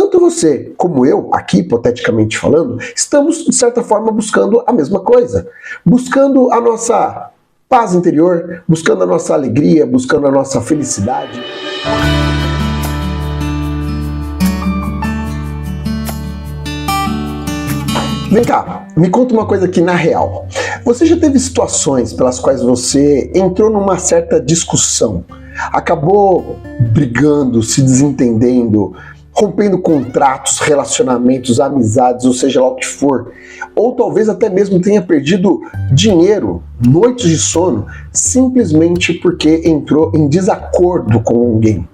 tanto você como eu, aqui hipoteticamente falando, estamos de certa forma buscando a mesma coisa. Buscando a nossa paz interior, buscando a nossa alegria, buscando a nossa felicidade. Vem cá, me conta uma coisa aqui na real. Você já teve situações pelas quais você entrou numa certa discussão, acabou brigando, se desentendendo, rompendo contratos, relacionamentos, amizades, ou seja lá o que for, ou talvez até mesmo tenha perdido dinheiro, noites de sono, simplesmente porque entrou em desacordo com alguém?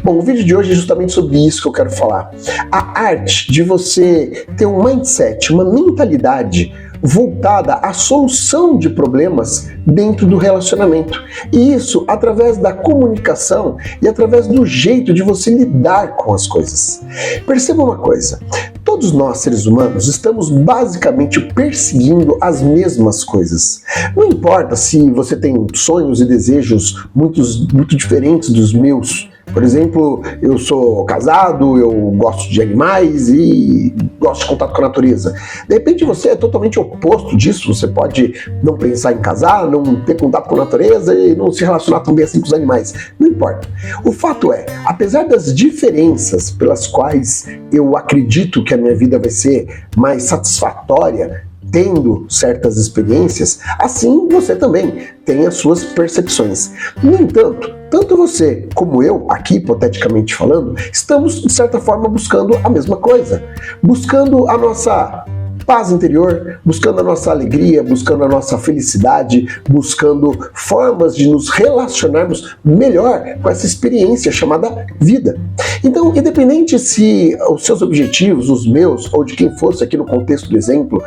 Bom, o vídeo de hoje é justamente sobre isso que eu quero falar. A arte de você ter um mindset, uma mentalidade voltada à solução de problemas dentro do relacionamento. E isso através da comunicação e através do jeito de você lidar com as coisas. Perceba uma coisa, todos nós seres humanos estamos basicamente perseguindo as mesmas coisas. Não importa se você tem sonhos e desejos muito diferentes dos meus. Por exemplo, eu sou casado, eu gosto de animais e gosto de contato com a natureza. De repente você é totalmente oposto disso, você pode não pensar em casar, não ter contato com a natureza e não se relacionar tão bem assim com os animais. Não importa. O fato é, apesar das diferenças pelas quais eu acredito que a minha vida vai ser mais satisfatória, tendo certas experiências, assim você também tem as suas percepções. No entanto, tanto você como eu, aqui hipoteticamente falando, estamos de certa forma buscando a mesma coisa. Buscando a nossa paz interior, buscando a nossa alegria, buscando a nossa felicidade, buscando formas de nos relacionarmos melhor com essa experiência chamada vida. Então, independente se os seus objetivos, os meus, ou de quem fosse aqui no contexto do exemplo,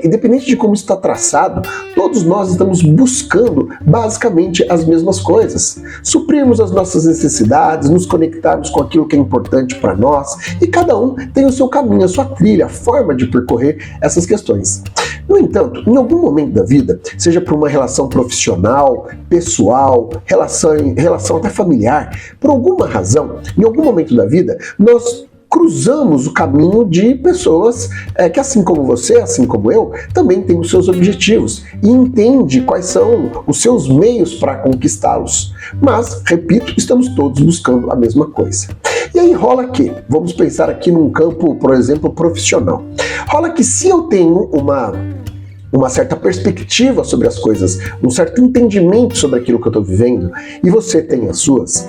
independente de como está traçado, todos nós estamos buscando basicamente as mesmas coisas. Suprirmos as nossas necessidades, nos conectarmos com aquilo que é importante para nós, e cada um tem o seu caminho, a sua trilha, a forma de percorrer essas questões. No entanto, em algum momento da vida, seja por uma relação profissional, pessoal, relação até familiar, por alguma razão, em algum momento da vida, nós cruzamos o caminho de pessoas que, assim como você, assim como eu, também têm os seus objetivos e entende quais são os seus meios para conquistá-los. Mas, repito, estamos todos buscando a mesma coisa. E aí rola que, vamos pensar aqui num campo, por exemplo, profissional. Rola que se eu tenho uma certa perspectiva sobre as coisas, um certo entendimento sobre aquilo que eu estou vivendo, e você tem as suas,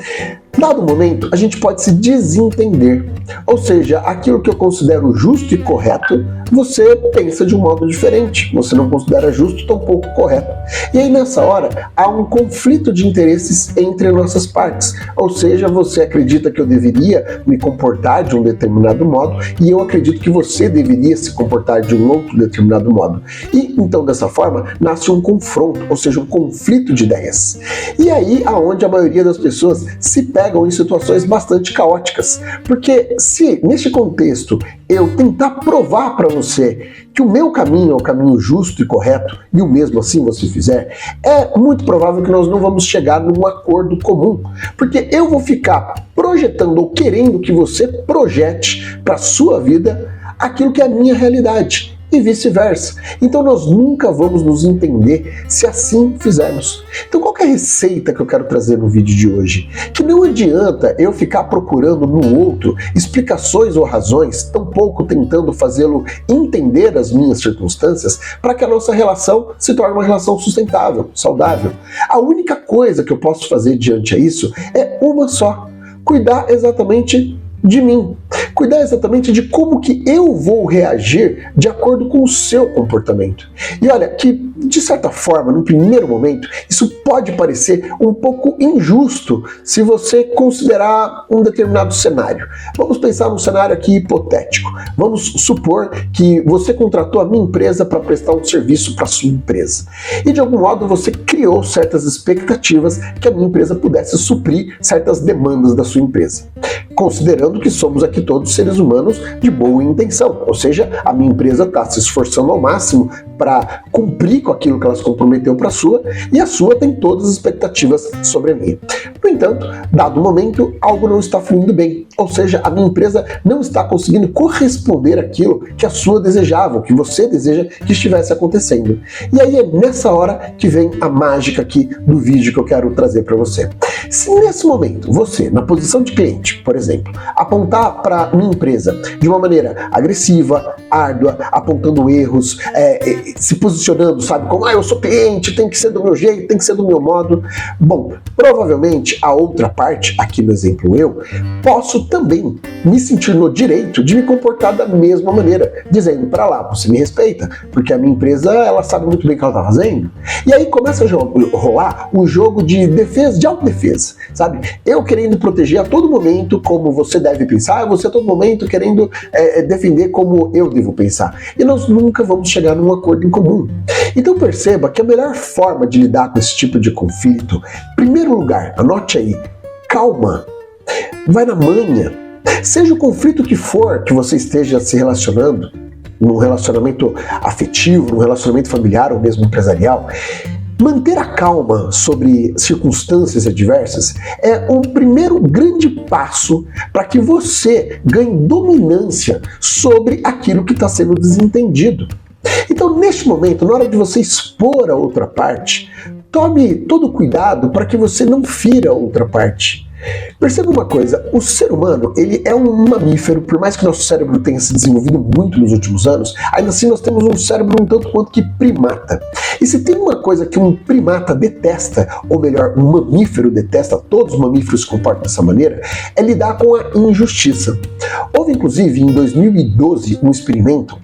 dado momento, a gente pode se desentender. Ou seja, aquilo que eu considero justo e correto, você pensa de um modo diferente. Você não considera justo, tampouco correto. E aí, nessa hora, há um conflito de interesses entre nossas partes. Ou seja, você acredita que eu deveria me comportar de um determinado modo e eu acredito que você deveria se comportar de um outro determinado modo. E, então, dessa forma, nasce um confronto, ou seja, um conflito de ideias. E aí, aonde a maioria das pessoas se pegam em situações bastante caóticas. Porque se, neste contexto, eu tentar provar para você que o meu caminho é o caminho justo e correto, e o mesmo assim você fizer, é muito provável que nós não vamos chegar num acordo comum. Porque eu vou ficar projetando ou querendo que você projete para a sua vida aquilo que é a minha realidade. E vice-versa. Então nós nunca vamos nos entender se assim fizermos. Então qual que é a receita que eu quero trazer no vídeo de hoje? Que não adianta eu ficar procurando no outro explicações ou razões, tampouco tentando fazê-lo entender as minhas circunstâncias, para que a nossa relação se torne uma relação sustentável, saudável. A única coisa que eu posso fazer diante a isso é uma só: cuidar exatamente de mim. Cuidar exatamente de como que eu vou reagir de acordo com o seu comportamento. E olha, que de certa forma, no primeiro momento, isso pode parecer um pouco injusto se você considerar um determinado cenário. Vamos pensar num cenário aqui hipotético. Vamos supor que você contratou a minha empresa para prestar um serviço para a sua empresa. E de algum modo você criou certas expectativas que a minha empresa pudesse suprir certas demandas da sua empresa. considerando que somos aqui todos seres humanos de boa intenção, ou seja, a minha empresa está se esforçando ao máximo para cumprir com aquilo que ela se comprometeu para a sua, e a sua tem todas as expectativas sobre a minha. No entanto, dado o momento, algo não está fluindo bem, ou seja, a minha empresa não está conseguindo corresponder àquilo que a sua desejava, que você deseja que estivesse acontecendo. E aí é nessa hora que vem a mágica aqui do vídeo que eu quero trazer para você. Se nesse momento você, na posição de cliente, por exemplo, apontar para minha empresa de uma maneira agressiva, árdua, apontando erros, se posicionando, sabe, como eu sou cliente, tem que ser do meu jeito, tem que ser do meu modo, bom, provavelmente a outra parte, aqui no exemplo eu, posso também me sentir no direito de me comportar da mesma maneira, dizendo para lá, você me respeita, porque a minha empresa, ela sabe muito bem o que ela está fazendo. E aí começa a rolar um jogo de defesa, de autodefesa, sabe? Eu querendo proteger a todo momento como você deve pensar, você a todo momento querendo defender como eu devo pensar. E nós nunca vamos chegar num acordo em comum. Então perceba que a melhor forma de lidar com esse tipo de conflito, em primeiro lugar, anote aí, calma, vai na manha, seja o conflito que for que você esteja se relacionando, num relacionamento afetivo, num relacionamento familiar ou mesmo empresarial, manter a calma sobre circunstâncias adversas é um primeiro grande passo para que você ganhe dominância sobre aquilo que está sendo desentendido. Então, neste momento, na hora de você expor a outra parte, tome todo cuidado para que você não fira a outra parte. Perceba uma coisa, o ser humano, ele é um mamífero, por mais que nosso cérebro tenha se desenvolvido muito nos últimos anos, ainda assim nós temos um cérebro um tanto quanto que primata. E se tem uma coisa que um primata detesta, ou melhor, um mamífero detesta, todos os mamíferos se comportam dessa maneira, é lidar com a injustiça. Houve inclusive em 2012 um experimento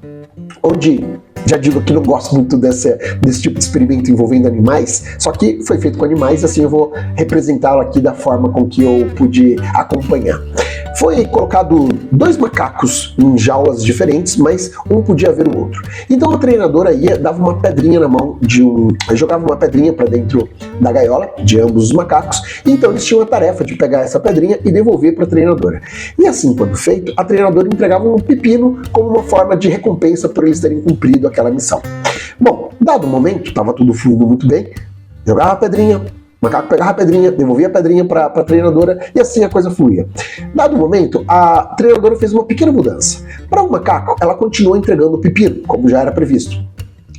onde, já digo que não gosto muito desse tipo de experimento envolvendo animais, só que foi feito com animais, assim eu vou representá-lo aqui da forma com que eu pude acompanhar. Foi colocado 2 macacos em jaulas diferentes, mas um podia ver o outro. Então a treinadora dava uma pedrinha na mão jogava uma pedrinha para dentro da gaiola de ambos os macacos, e então eles tinham a tarefa de pegar essa pedrinha e devolver para a treinadora. E assim, quando feito, a treinadora entregava um pepino como uma forma de recompensa por eles terem cumprido aquela missão. Bom, dado o momento, estava tudo fluindo muito bem, jogava a pedrinha, o macaco pegava a pedrinha, devolvia a pedrinha para a treinadora e assim a coisa fluía. Dado o momento, a treinadora fez uma pequena mudança. Para o macaco, ela continuou entregando o pepino, como já era previsto.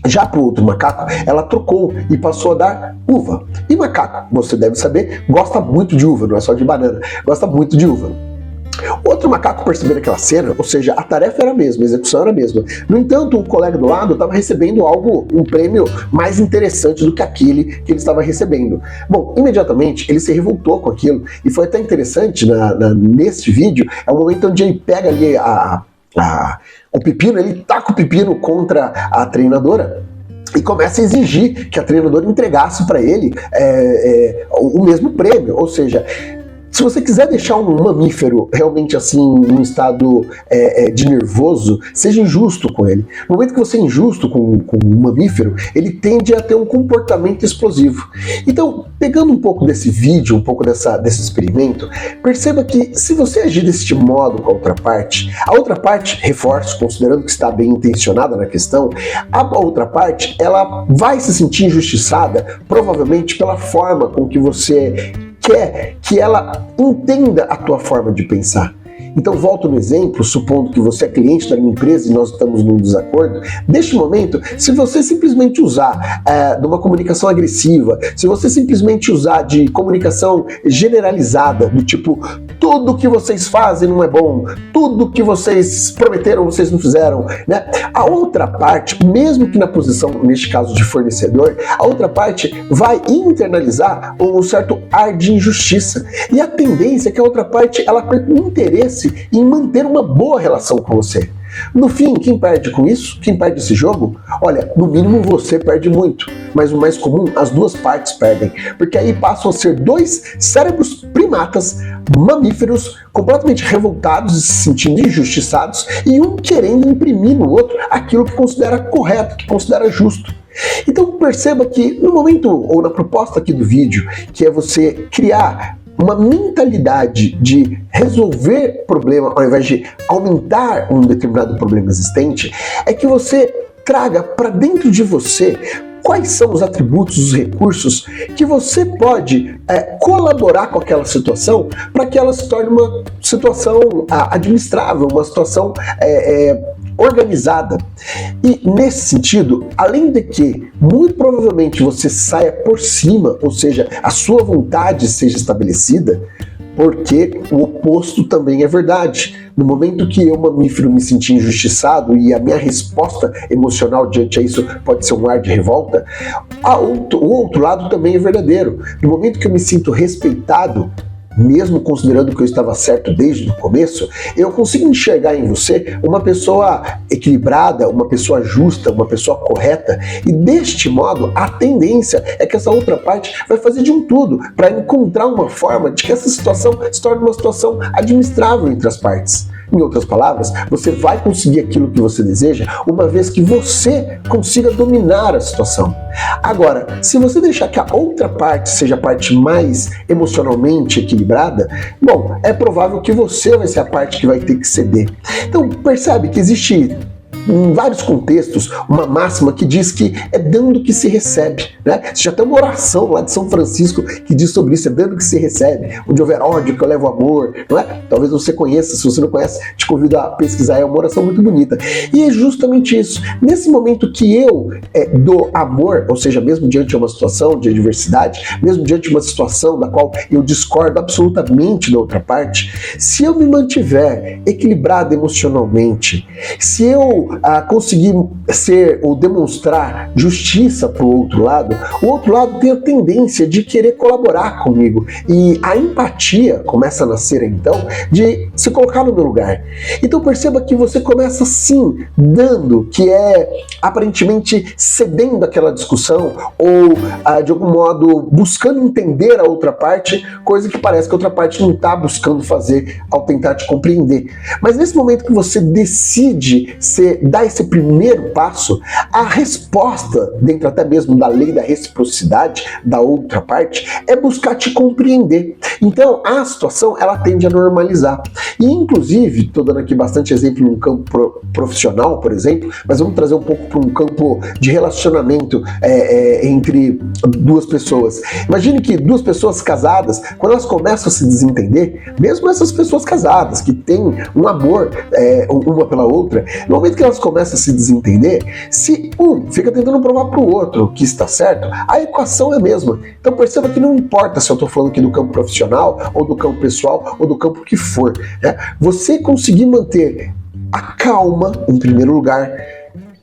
Já para o outro macaco, ela trocou e passou a dar uva. E macaco, você deve saber, gosta muito de uva, não é só de banana, gosta muito de uva. Outro macaco percebeu aquela cena, ou seja, a tarefa era a mesma, a execução era a mesma. No entanto, o colega do lado estava recebendo um prêmio mais interessante do que aquele que ele estava recebendo. Bom, imediatamente ele se revoltou com aquilo, e foi até interessante nesse vídeo, é o momento onde ele pega ali o pepino, ele taca o pepino contra a treinadora, e começa a exigir que a treinadora entregasse para ele o mesmo prêmio, ou seja, se você quiser deixar um mamífero realmente assim, num estado de nervoso, seja injusto com ele. No momento que você é injusto com um mamífero, ele tende a ter um comportamento explosivo. Então, pegando um pouco desse vídeo, um pouco desse experimento, perceba que se você agir deste modo com a outra parte, reforço, considerando que está bem intencionada na questão, a outra parte, ela vai se sentir injustiçada, provavelmente pela forma com que você quer que ela entenda a tua forma de pensar. Então volto no exemplo, supondo que você é cliente da minha empresa e nós estamos num desacordo, neste momento, se você simplesmente usar de uma comunicação agressiva, se você simplesmente usar de comunicação generalizada, do tipo, tudo que vocês fazem não é bom, tudo que vocês prometeram vocês não fizeram, né? A outra parte, mesmo que na posição, neste caso de fornecedor, a outra parte vai internalizar um certo ar de injustiça. E a tendência é que a outra parte ela perca interesse em manter uma boa relação com você. No fim, quem perde com isso? Quem perde esse jogo? Olha, no mínimo você perde muito, mas o mais comum, as duas partes perdem, porque aí passam a ser 2 cérebros primatas, mamíferos, completamente revoltados e se sentindo injustiçados, e um querendo imprimir no outro aquilo que considera correto, que considera justo. Então perceba que no momento, ou na proposta aqui do vídeo, que é você criar uma mentalidade de resolver problema ao invés de aumentar um determinado problema existente, é que você traga para dentro de você quais são os atributos, os recursos que você pode colaborar com aquela situação para que ela se torne uma situação administrável, uma situação organizada. E nesse sentido, além de que muito provavelmente você saia por cima, ou seja, a sua vontade seja estabelecida, porque o oposto também é verdade. No momento que eu, mamífero, me senti injustiçado e a minha resposta emocional diante a isso pode ser um ar de revolta, o outro lado também é verdadeiro. No momento que eu me sinto respeitado, mesmo considerando que eu estava certo desde o começo, eu consigo enxergar em você uma pessoa equilibrada, uma pessoa justa, uma pessoa correta, e deste modo a tendência é que essa outra parte vai fazer de um tudo para encontrar uma forma de que essa situação se torne uma situação administrável entre as partes. Em outras palavras, você vai conseguir aquilo que você deseja uma vez que você consiga dominar a situação. Agora, se você deixar que a outra parte seja a parte mais emocionalmente equilibrada, bom, é provável que você vai ser a parte que vai ter que ceder. Então, percebe que existe em vários contextos uma máxima que diz que é dando que se recebe, né? Você já tem uma oração lá de São Francisco que diz sobre isso, é dando que se recebe. Onde houver ódio que eu levo amor, não é? Talvez você conheça, se você não conhece, te convido a pesquisar, é uma oração muito bonita. E é justamente isso. Nesse momento que eu dou amor, ou seja, mesmo diante de uma situação de adversidade, mesmo diante de uma situação da qual eu discordo absolutamente da outra parte, se eu me mantiver equilibrado emocionalmente, se eu conseguir ser ou demonstrar justiça para o outro lado tem a tendência de querer colaborar comigo. E a empatia começa a nascer, então, de se colocar no meu lugar. Então perceba que você começa sim, dando, que é aparentemente cedendo aquela discussão ou, de algum modo, buscando entender a outra parte, coisa que parece que a outra parte não está buscando fazer ao tentar te compreender. Mas nesse momento que você decide dar esse primeiro passo, a resposta, dentro até mesmo da lei da reciprocidade da outra parte, é buscar te compreender. Então a situação ela tende a normalizar. E inclusive, estou dando aqui bastante exemplo no campo profissional, por exemplo, mas vamos trazer um pouco para um campo de relacionamento entre duas pessoas. Imagine que duas pessoas casadas, quando elas começam a se desentender, mesmo essas pessoas casadas que têm um amor uma pela outra, no momento que elas começam a se desentender, se um fica tentando provar para o outro que está certo, a equação é a mesma. Então perceba que não importa se eu estou falando aqui do campo profissional, ou do campo pessoal, ou do campo que for, né? Você conseguir manter a calma, em primeiro lugar,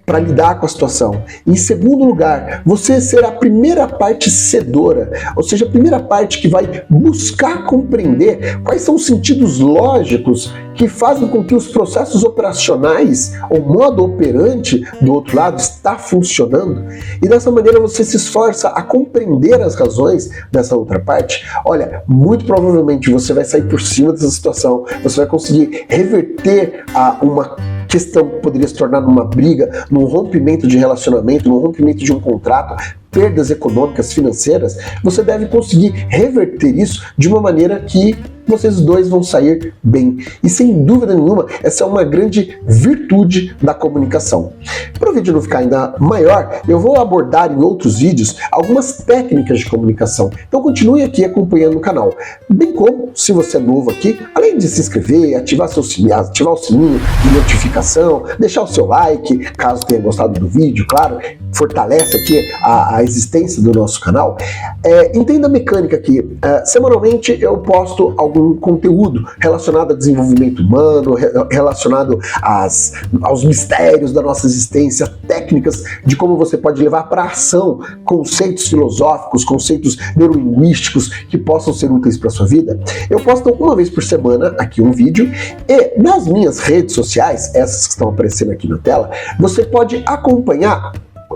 para lidar com a situação. Em segundo lugar, você ser a primeira parte cedora, ou seja, a primeira parte que vai buscar compreender quais são os sentidos lógicos que fazem com que os processos operacionais, o modo operante do outro lado está funcionando, e dessa maneira você se esforça a compreender as razões dessa outra parte. Olha, muito provavelmente você vai sair por cima dessa situação, você vai conseguir reverter uma questão que poderia se tornar numa briga, num rompimento de relacionamento, num rompimento de um contrato, perdas econômicas, financeiras. Você deve conseguir reverter isso de uma maneira que vocês dois vão sair bem. E sem dúvida nenhuma, essa é uma grande virtude da comunicação. Para o vídeo não ficar ainda maior, eu vou abordar em outros vídeos algumas técnicas de comunicação. Então continue aqui acompanhando o canal. Bem como, se você é novo aqui, além de se inscrever, ativar o sininho de notificação, deixar o seu like, caso tenha gostado do vídeo, claro, fortalece aqui a existência do nosso canal. Entenda a mecânica aqui. Semanalmente eu posto algum conteúdo relacionado a desenvolvimento humano, relacionado aos mistérios da nossa existência, técnicas de como você pode levar para a ação conceitos filosóficos, conceitos neurolinguísticos que possam ser úteis para a sua vida. Eu posto uma vez por semana aqui um vídeo, e nas minhas redes sociais, essas que estão aparecendo aqui na tela, você pode acompanhar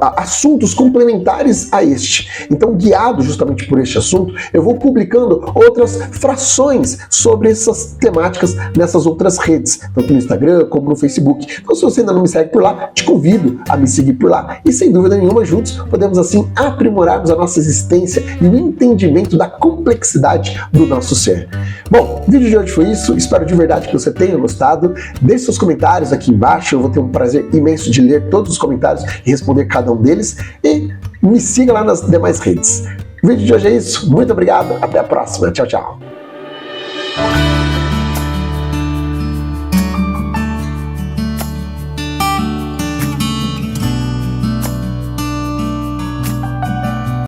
assuntos complementares a este. Então, guiado justamente por este assunto, eu vou publicando outras frações sobre essas temáticas nessas outras redes, tanto no Instagram como no Facebook. Então, se você ainda não me segue por lá, te convido a me seguir por lá e, sem dúvida nenhuma, juntos podemos assim aprimorarmos a nossa existência e o entendimento da complexidade do nosso ser. Bom, o vídeo de hoje foi isso, espero de verdade que você tenha gostado. Deixe seus comentários aqui embaixo, eu vou ter um prazer imenso de ler todos os comentários e responder cada um deles, e me siga lá nas demais redes. O vídeo de hoje é isso, muito obrigado, até a próxima, tchau, tchau.